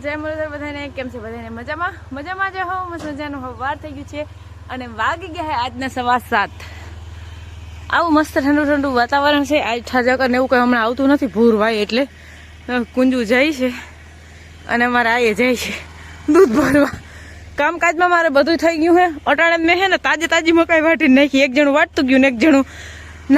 જય મુરલીધર બધાને કેમ છે બધાને મજામાં જ હો મસ્ત મજાનું વાર થઈ ગયું છે અને વાગી ગયા છે આજના 7:15 આવું મસ્ત ઠંડુ વાતાવરણ છે આજ ઠાજક અને એવું કંઈ હમણાં આવતું નથી ભૂર વાય એટલે કુંજુ જાય છે અને મારે આયે જાય છે દૂધ ભરવા કામકાજમાં મારે બધું થઈ ગયું છે અટાણે મેં હે ને તાજી મકાઈ વાટી નાખી એક જણું વાટતું ગયું ને એક જણું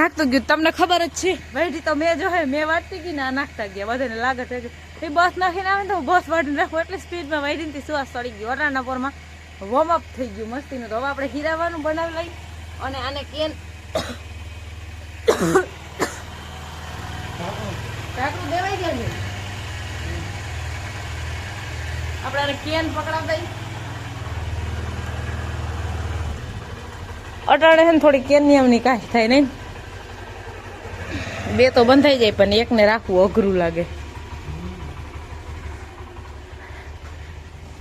નાખતું ગયું તમને ખબર જ છે વાટી તો મેં જો હે મેં વાટતી ગઈ ને નાખતા ગયા બધાને લાગે છે એ બસ નાખીને આવે તો બસ વાટીને રાખો એટલે સ્પીડમાં વાટીને સુવાસ ચડી ગયો અટાણા પરમાં વોર્મઅપ થઈ ગયું મસ્તીનું તો હવે આપણે હીરાવાનું બનાવી લઈ અને આને કેન ઢાંકણું દેવાઈ ગયા છે આપણે આને કેન પકડાવ દઈ અટાણે છે ને થોડી કેનની આમની કાંઈ થાય નહીં બે તો બંધ થઈ જાય પણ એકને રાખવું અઘરું લાગે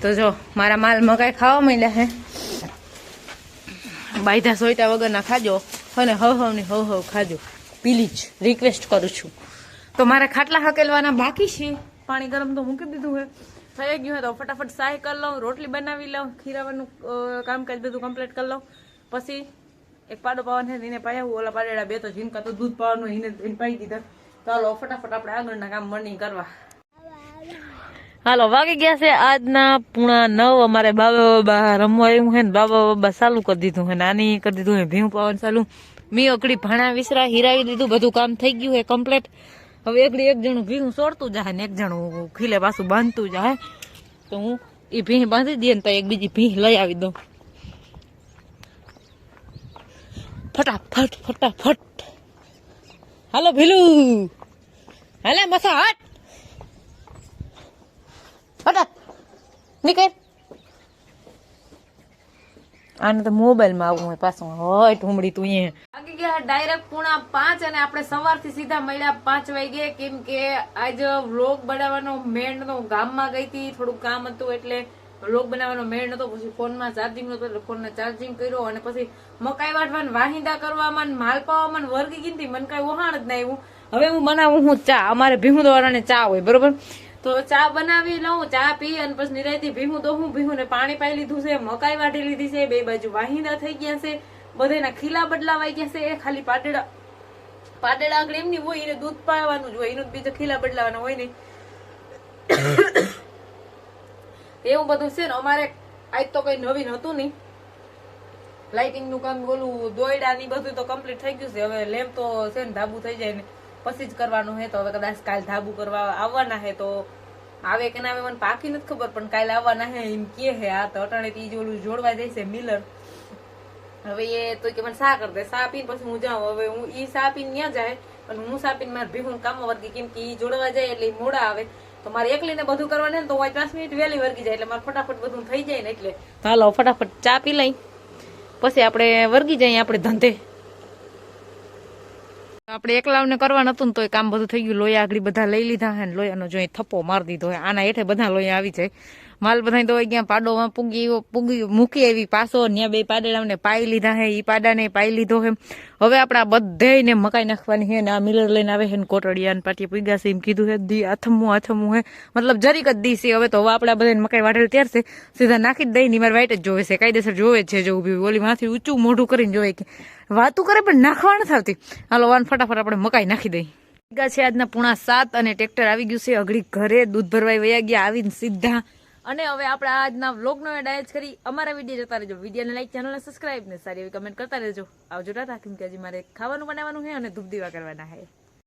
તો જો મારા માલ મકાઈ ખાવા માંડ્યા હે બાયધા સોઈટા વગરના ખાજો અને હવ ખાજો પ્લીઝ રિક્વેસ્ટ કરું છું તો મારે ખાટલા હકેલવાના બાકી છે પાણી ગરમ તો મૂકી દીધું હે થઈ ગયું હે તો ફટાફટ સાય કરી લઉં રોટલી બનાવી લઉં ખીરાવાનું કામકાજ બધું કમ્પ્લીટ કરી લઉં પછી એક પાડો પાવાનો છે એને પાયા ઓલા પાડેડા બે તો ઝીનકા તો દૂધ પાવાનું એને પાઈ દીધા ચાલો ફટાફટ આપણે આગળના કામ મર્નિંગ કરવા હાલો વાગી ગયા છે આજના 9:30 અમારે બાબા રમવા આવ્યું છે ને બાબા ચાલુ કરી દીધું છે નાની કરી દીધું છે ભીમ પાવાનું ચાલુ મી અકડી ભાણા વિસરા હિરાવી દીધું બધું કામ થઈ ગયું છે કમ્પ્લીટ હવે એકડી એક જણું ભીહું સોડતું જાય ને એક જણું ખીલે પાછું બાંધતું જાય તો હું એ ભીહ બાંધી દઈએ ને તો એક બીજી ભીહ લઈ આવી દઉં ફટાફટ હાલો ભીલું હાલે મસા હટ ફટાફટ નીકળ આને તો મોબાઈલમાં આવું હોય પાછું હોય ઢુમડી તું અહીંયા આગી ગયા ડાયરેક્ટ 4:30 અને આપણે સવારથી સીધા મળ્યા 5 વાગે કેમ કે આજ વ્લોગ બનાવવાનો મેળ નતો ગામમાં ગઈ હતી થોડું કામ હતું એટલે વ્લોગ બનાવવાનો મેળ નતો પછી ફોનમાં ચાર્જિંગ નતો એટલે ફોનને ચાર્જિંગ કર્યો અને પછી મકાઈ વાટવાન વાહિંદા કરવામાં માલ પાવામાં વર્ગી ગીનતી મને કઈ વહાણ જ ના આવ્યું હવે હું બનાવું હું ચા અમારે ભીહું દોરાને ચા હોય બરોબર તો ચા બનાવી લઉં ચા પી અને પછી નિરાયથી ભીહું તો હું ભીહું ને પાણી પાઈ લીધું છે મકાઈ વાટી લીધી છે બે બાજુ વાહિંદા થઈ ગયા છે બધાના ખીલા બદલાવાઈ ગયા છે એ ખાલી પાટેડા આગળ એમની હોય એને દૂધ પાવાનું જ હોય એનું બીજા ખીલા બદલાવાના હોય નહીં એવું બધું છે ને અમારે આજ તો કઈ નવીન હતું નહીં લાઇટિંગ નું કામ બોલું દોયડા ની બધું તો કમ્પ્લીટ થઈ ગયું છે હવે લેમ્પ તો છે ને ધાબુ થઈ જાય ને પછી જ કરવાનું હે તો હવે કદાચ કાલ ધાબુ કરવા આવવાના હે તો આવે કે ના આવે મને પાકી નથી ખબર પણ કાલે આવવાના હે એમ કે હે આ તો અટાણે ઈ ઓલું જોડવા જાય છે મિલર હવે એ તો કે મને સા કરી દે સા પીને પછી હું જાઉં હવે હું ઈ સા પીને ત્યાં જાય અને હું સા પીને મારે ભીહું કામમાં વર્ગી કેમ કે ઈ જોડવા જાય એટલે મોડા આવે તો મારે એકલીને બધું કરવાનું ને તો 5 મિનિટ વહેલી વર્ગી જાય એટલે મારે ફટાફટ બધું થઈ જાય ને એટલે હાલો ફટાફટ ચા પી લઈ પછી આપણે વર્ગી જઈએ આપણે ધંધે આપણે એકલાવને કરવાનું હતું ને તો કામ બધું થઈ ગયું લોયા આગળ બધા લઈ લીધા હે ને લોયાનો જો થપ્પો મારી દીધો હોય આના હેઠે બધા લોયા આવી જાય માલ બધા તો ગયા પાડોમાં પૂગી મૂકી આવી પાછો ત્યાં બે પાડેડાને પાઈ લીધા હે ઈ પાડાને પાઈ લીધો હે હવે આપણા બધાને મકાઈ નાખવાની હે ને આ મિલર લઈને આવે છે ને કોટડિયા પાટી પૂગ્યા છે એમ કીધું હે દી આથમું હે મતલબ જરીક જ દી છે હવે તો હવે આપણા બધાને મકાઈ વાટેલ ત્યાર છે સીધા નાખી જ દઈ ની મારે વાઈટ જ જોવે છે કાયદેસર જોવે છે જો ઉભી ઓલી માંથી ઊંચું મોઢું કરીને જોવે કે વાતું કરે પણ નાખવા નથી આવતી હાલો વાન ફટાફટ આપણે મકાઈ નાખી દઈ છે આજના 7:30 અને ટ્રેક્ટર આવી ગયું છે અઘડી ઘરે દૂધ ભરવાઈ વયા ગયા આવીને સીધા અને હવે આપણે આજના વ્લોગનો એડ કરી અમારા વિડીયો જોતા રહેજો વિડીયોને લાઈક ચેનલને સબસ્ક્રાઇબ ને સારી એવી કમેન્ટ કરતા રહેજો આવજો ટાટા કેમ કે હજી મારે ખાવાનું બનાવવાનું છે અને ધૂપ દીવા કરવાના છે